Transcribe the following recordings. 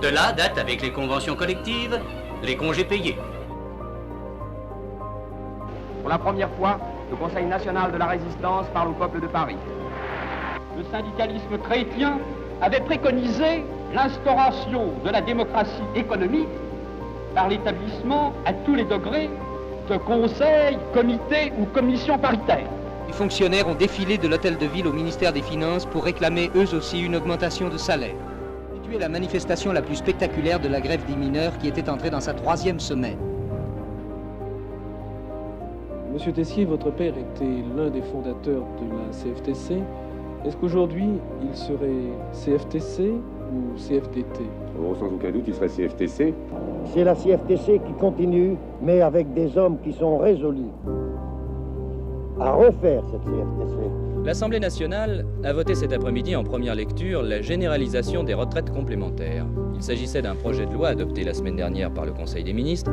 De là date avec les conventions collectives, les congés payés. Pour la première fois, le Conseil national de la résistance parle au peuple de Paris. Le syndicalisme chrétien avait préconisé l'instauration de la démocratie économique par l'établissement à tous les degrés de conseils, comités ou commissions paritaires. Les fonctionnaires ont défilé de l'hôtel de ville au ministère des Finances pour réclamer eux aussi une augmentation de salaire. C'était la manifestation la plus spectaculaire de la grève des mineurs qui était entrée dans sa 3e semaine. Monsieur Tessier, votre père était l'un des fondateurs de la CFTC. Est-ce qu'aujourd'hui, il serait CFTC ou CFDT? Oh, sans aucun doute, il serait CFTC. C'est la CFTC qui continue, mais avec des hommes qui sont résolus à refaire cette CFTC. L'Assemblée nationale a voté cet après-midi en première lecture la généralisation des retraites complémentaires. Il s'agissait d'un projet de loi adopté la semaine dernière par le Conseil des ministres.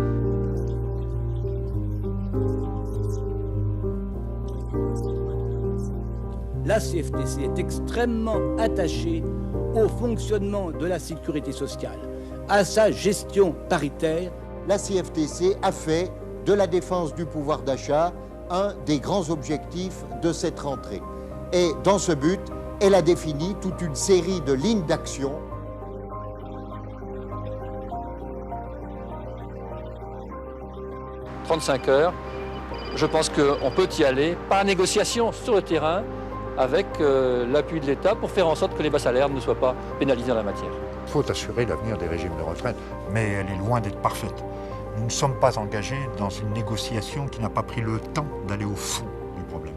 La CFTC est extrêmement attachée au fonctionnement de la sécurité sociale, à sa gestion paritaire. La CFTC a fait de la défense du pouvoir d'achat un des grands objectifs de cette rentrée. Et dans ce but, elle a défini toute une série de lignes d'action. « 35 heures, je pense qu'on peut y aller par négociation sur le terrain avec l'appui de l'État pour faire en sorte que les bas salaires ne soient pas pénalisés en la matière. Il faut assurer l'avenir des régimes de retraite, mais elle est loin d'être parfaite. Nous ne sommes pas engagés dans une négociation qui n'a pas pris le temps d'aller au fond du problème.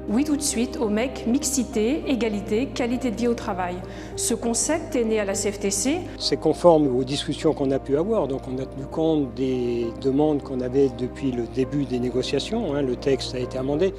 Oui, tout de suite, au MEC, mixité, égalité, qualité de vie au travail. Ce concept est né à la CFTC. C'est conforme aux discussions qu'on a pu avoir, donc on a tenu compte des demandes qu'on avait depuis le début des négociations. Le texte a été amendé.